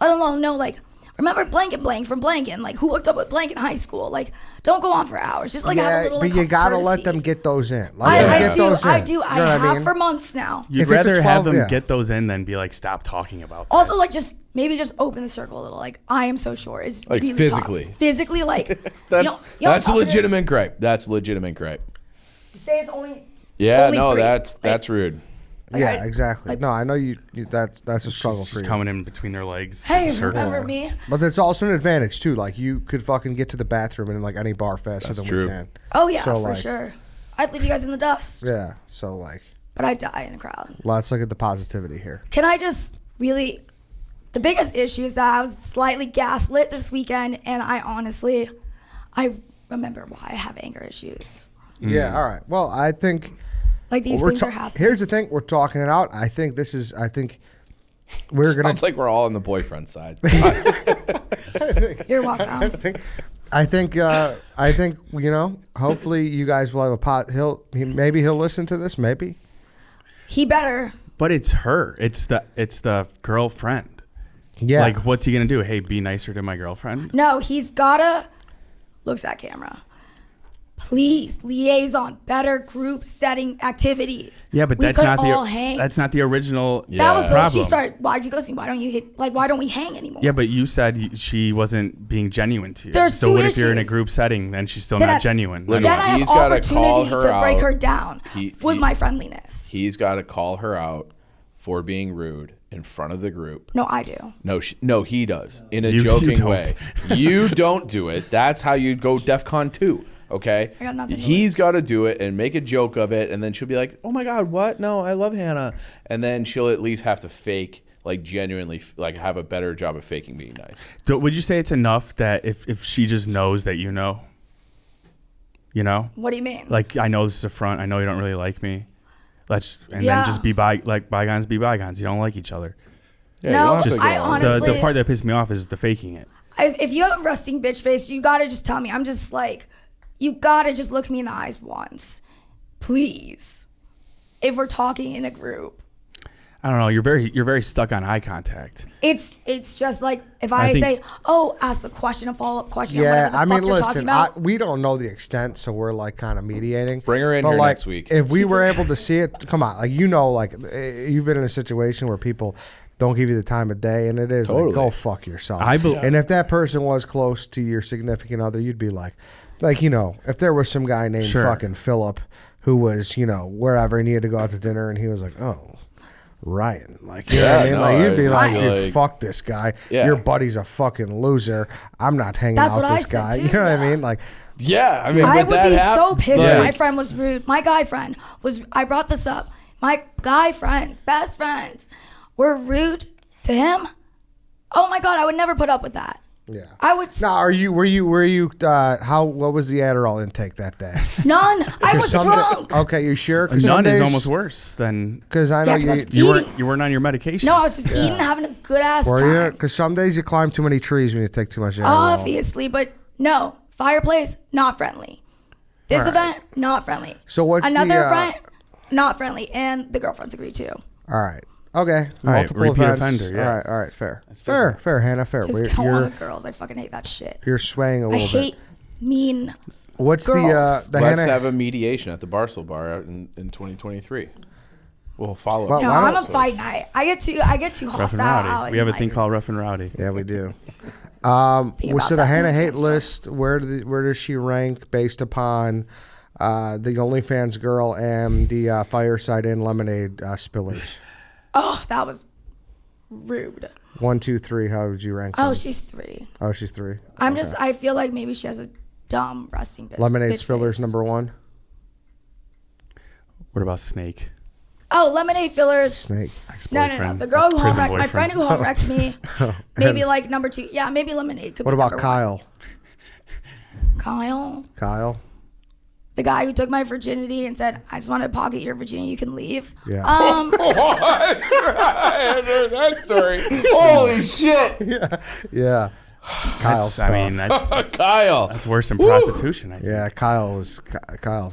let alone know like remember blank and blank from blank and like who hooked up with blank in high school. Like, don't go on for hours. Just like have a little. but like, you gotta let courtesy. them get those in. Let I, them I get do. those in. I do. You know I what have mean? for months now. You'd If it's a rather 12, have them yeah. get those in than be like, stop talking about that. Also, like, just maybe just open the circle a little. Like, I am so short. Is Like, really physically. tough. Physically, like That's you know that's a how tough it is? legitimate gripe. That's a legitimate gripe. You say it's only. Yeah, only no, three. that's rude. Like, Yeah, I- exactly. like- No, I know you. That's a struggle She's for you. coming in between their legs. Hey, circle. remember me? But it's also an advantage too. Like you could fucking get to the bathroom in like any bar faster That's than true. we can. Oh yeah, So, for like- sure. I'd leave you guys in the dust, Yeah. So like, but I die in a crowd. let's look at the positivity here. Can I just really? The biggest issue is that I was slightly gaslit this weekend, and I remember why I have anger issues. Yeah. All right. Well, I think Like these we're things ta- are happening. here's the thing. We're talking it out. I think we're gonna. Sounds like we're all on the boyfriend side. You're welcome. I think you know. Hopefully, you guys will have a pot. Maybe he'll listen to this. Maybe. He better. But it's her. It's the girlfriend. Yeah. Like, what's he gonna do? Hey, be nicer to my girlfriend. No, he's gotta. Looks at camera. Please, liaison, better group setting activities. Yeah, but We that's could not all the hang. that's not the original. That was the problem. she started. Why'd you ghost me? Why don't you hit? Like, why don't we hang anymore? Yeah, but you said she wasn't being genuine to you. There's so two what if you're in a issues. group setting and she's still Then not I- genuine? Look, Then I have He's gotta call opportunity her to break out. her down with my friendliness. He's got to call her out for being rude in front of the group. No, I do. No, he does in a You joking don't. way. You don't do it. That's how you go DEFCON 2. Okay, I got nothing to he's lose. got to do it and make a joke of it, and then she'll be like, "Oh my God, what? No, I love Hannah," and then she'll at least have to fake, like genuinely, like have a better job of faking being nice. Would you say it's enough that if she just knows that you know? You know, What do you mean? like, I know this is a front. I know you don't really like me. Then Yeah. just be bygones be bygones. You don't like each other. Yeah, you No, don't have to just- go I on. honestly- The part that pissed me off is the faking it. if you have a resting bitch face, you gotta just tell me. I'm just like, you gotta just look me in the eyes once, please. If we're talking in a group. I don't know. You're very stuck on eye contact. It's just like if I say, oh, ask a question, a follow-up question. Yeah, I mean, listen, we don't know the extent, so we're like kind of mediating. Bring her in here next week. If we were able to see it, come on, like you've been in a situation where people don't give you the time of day, and it is like, go fuck yourself. And if that person was close to your significant other, you'd be like, if there was some guy named fucking Philip who was, wherever, and he had to go out to dinner, and he was like, oh. Ryan, like, you know what I mean? Like, you'd be like, dude, fuck this guy. Yeah. Your buddy's a fucking loser. I'm not hanging out with this guy. You know what I mean? Like, I mean, I would be so pissed if my friend was rude. My guy friend was, I brought this up. My guy friends, best friends, were rude to him. Oh my God, I would never put up with that. Yeah. I would. Now, were you, what was the Adderall intake that day? None. I was drunk. Okay, you sure? None is almost worse than. Because I know you weren't on your medication. No, I was just eating, having a good ass time. Were you? Because some days you climb too many trees when you take too much Adderall. Obviously, but no. Fireplace, not friendly. This event, not friendly. So what's another event, not friendly. And the girlfriends agree too. All right. Okay. Multiple repeat events. offender, yeah. All right. Fair, Hannah. Fair. Just count on the girls. I fucking hate that shit. You're swaying a little bit. I hate mean. What's girls. Let's have a mediation at the Barstool Bar in 2023. We'll follow up. No, I'm a fight night. I get too hostile. We have a thing called Rough and Rowdy. Yeah, we do. So the Hannah hate list, where does she rank based upon the OnlyFans girl and the Fireside Inn lemonade spillers? Oh, that was rude. 1, 2, 3. How would you rank? Oh, them? she's 3. Oh, she's 3. I feel like maybe she has a dumb resting bitch. Lemonade bitch fillers face. number 1. What about Snake? Oh, lemonade fillers. Snake. No. The girl who home wrecked, my friend who home wrecked me, maybe like number 2. Yeah, maybe lemonade. What about Kyle? Kyle? The guy who took my virginity and said, I just want to pocket your virginity, you can leave. Yeah. What? I heard that story. Holy shit. Yeah. Kyle's tough. Kyle. That's worse than prostitution, I think. Yeah, Kyle's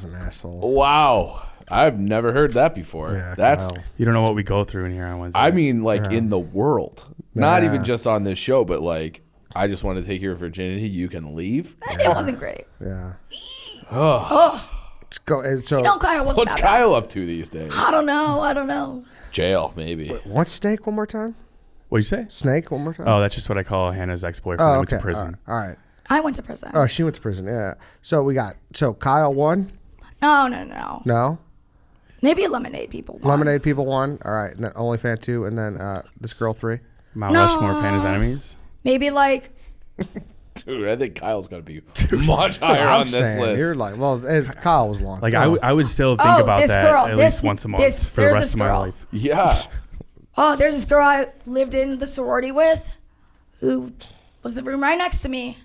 an asshole. Wow. I've never heard that before. Yeah, That's Kyle. You don't know what we go through in here on Wednesday. I mean, like in the world. Not even just on this show, but like, I just want to take your virginity. You can leave. It wasn't great. Yeah. Let's go. So Kyle wasn't what's that Kyle bad. up to these days? I don't know. Jail, maybe. What's Snake one more time? What'd you say? Snake one more time? Oh, that's just what I call Hannah's ex-boyfriend. Oh, Who went to okay. prison. All right. I went to prison. Oh, she went to prison. Yeah. So we got Kyle 1. No. No. Maybe lemonade people. Lemonade people 1. All right. And then OnlyFans 2, and then this girl 3. Mount Rushmore, Hannah's enemies. Maybe like. Dude, I think Kyle's got to be much higher on this list. You're like, well, Kyle was long. Like I would still think about that at least once a month for the rest of my life. Yeah. Oh, there's this girl I lived in the sorority with, who was the room right next to me.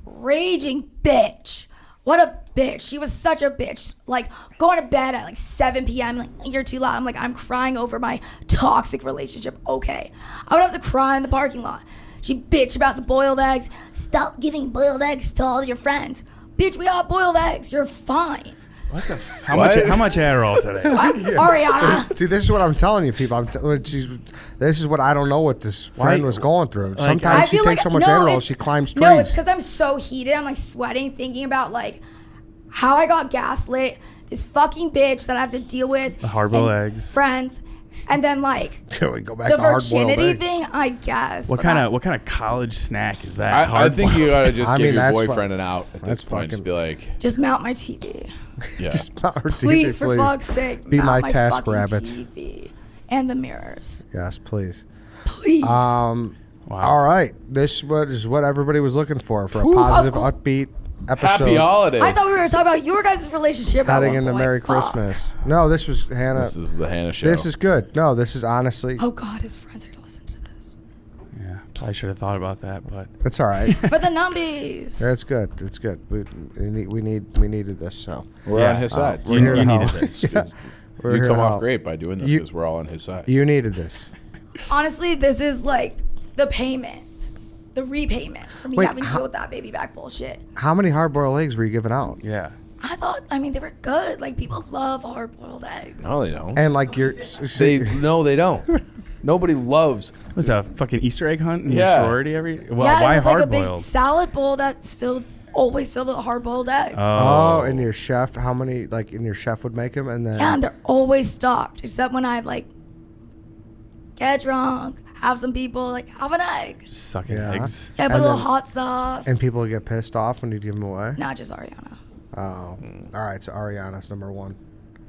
Raging bitch. What a bitch. She was such a bitch. Like, going to bed at like 7 p.m. Like, you're too loud. I'm like, I'm crying over my toxic relationship. Okay. I would have to cry in the parking lot. She bitched about the boiled eggs. Stop giving boiled eggs to all your friends. Bitch, we got boiled eggs. You're fine. What the? How much Adderall today? What? Ariana. Dude, this is what I'm telling you, people. This is what I don't know what this friend was going through. Sometimes she takes so much Adderall, she climbs trees. No, it's because I'm so heated. I'm like sweating, thinking about like how I got gaslit. This fucking bitch that I have to deal with. The hard-boiled eggs. Friends. And then like Here we go back the to hard-boiled virginity egg. thing, I guess. What kind of college snack is that? I think you gotta just give your that's boyfriend an out at this point. Just be like, just mount my TV. yeah. Just mount her TV, Please, for fuck's sake, be mount my task fucking rabbit. TV and the mirrors. Yes, please. Please. Wow. All right. This is what everybody was looking for a positive, upbeat episode. Happy holidays. I thought we were talking about your guys' relationship. Heading at one into point. Merry Fuck. Christmas. No, this was Hannah. This is the Hannah show. This is good. No, this is honestly. Oh God, his friends are gonna listen to this. Yeah, probably should have thought about that, but It's all right. For the numbies. It's good. It's good. We needed this. So We're on his side. we're here to needed help. this. Yeah. We're You here come to off help. great by doing this because we're all on his side. You needed this. Honestly, this is like the payment the repayment for me Wait, having to deal with that baby back bullshit. How many hard-boiled eggs were you giving out? Yeah. I mean, they were good. Like, people love hard-boiled eggs. No, they don't. And like you're, They don't. Nobody loves. Was that a fucking Easter egg hunt in Yeah. your sorority every? Well, yeah, why it was like a hard big boiled? salad bowl that's always filled with hard-boiled eggs. oh, and your chef, how many like in your chef would make them, and then Yeah, and they're always stocked, except when I like get drunk, have some people like have an egg. Sucking Yeah. eggs. Yeah, put a And little then- hot sauce. and people get pissed off when you give them away. Not just Ariana. Oh, all right. So Ariana's number one.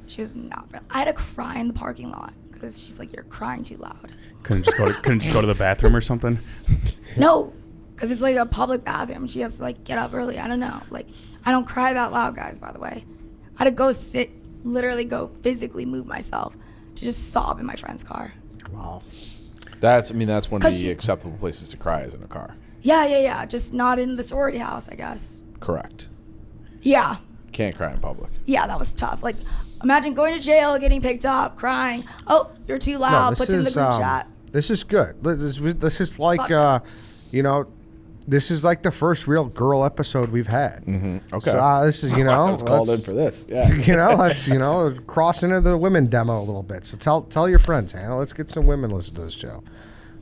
She was not real. I had to cry in the parking lot because she's like, "You're crying too loud." Couldn't just go to the bathroom or something. No, because it's like a public bathroom. She has to like get up early. I don't know. Like, I don't cry that loud, guys. By the way, I had to go sit, literally go physically move myself to just sob in my friend's car. Wow. That's one of 'Cause the you- acceptable places to cry is in a car. Yeah. Just not in the sorority house, I guess. Correct. Yeah. Can't cry in public. Yeah, that was tough. Like, imagine going to jail, getting picked up, crying. Oh, you're too loud. Puts in the group chat. This is good. This is like, Fuck. This is like the first real girl episode we've had. Okay. So this is, I was called in for this. Yeah. Let's, cross into the women demo a little bit. So tell your friends, Hannah. Let's get some women listen to this show.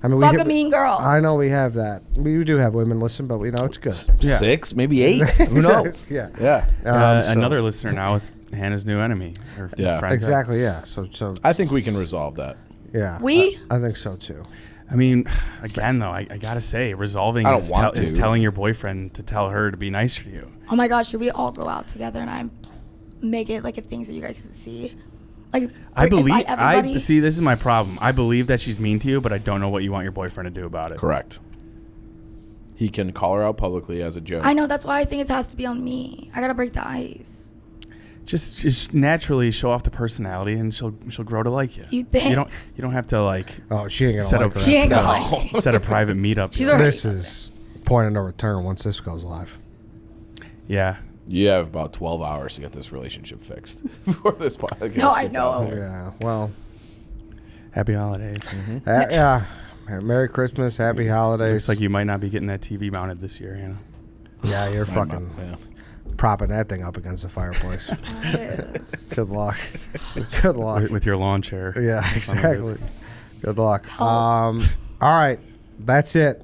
I mean, Fuck a mean girl. I know we have that. We do have women listen, but we know it's good. Yeah. 6, maybe 8. Who knows? Yeah. Yeah. So- Another listener now with Hannah's new enemy. Or Yeah. friends. Exactly. Yeah. So I think we can resolve that. yeah. We? I think so too. I mean, again though, I gotta say, resolving I don't is, want is to. telling your boyfriend to tell her to be nicer to you. Oh my God, should we all go out together and I make it like a thing so you guys can see? Like, I believe. invite everybody? See, this is my problem. I believe that she's mean to you, but I don't know what you want your boyfriend to do about it. Correct. He can call her out publicly as a joke. I know, that's why I think it has to be on me. I gotta break the ice. Just naturally show off the personality, and she'll grow to like you. You think? You don't have to like. Oh, she ain't gonna set like a, her. She ain't gonna like me. set a private meetup. She's already- This is point of no return once this goes live. Yeah. You have about 12 hours to get this relationship fixed before this podcast. No, I gets know. out there. Yeah. Well. Happy holidays. Yeah. Merry Christmas. Happy holidays. Looks like you might not be getting that TV mounted this year, you know. Yeah, you're Yeah. fucking propping that thing up against the fireplace. Yes. Good luck. Good luck. With your lawn chair. Yeah, exactly. Good luck. All right, that's it.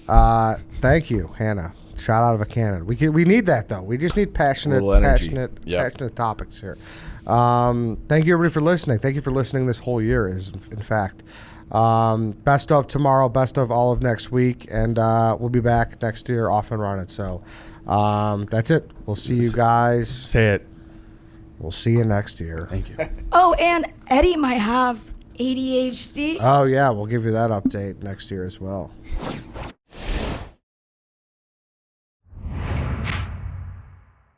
Thank you, Hannah. Shot out of a cannon. We need that though. We just need passionate, Little energy. passionate topics here. Thank you everybody for listening. Thank you for listening this whole year. In fact, best of tomorrow, best of all of next week, and we'll be back next year off and running. So that's it. We'll see you guys. Say it. We'll see you next year. Thank you. Oh, and Eddie might have ADHD. Oh yeah, we'll give you that update next year as well.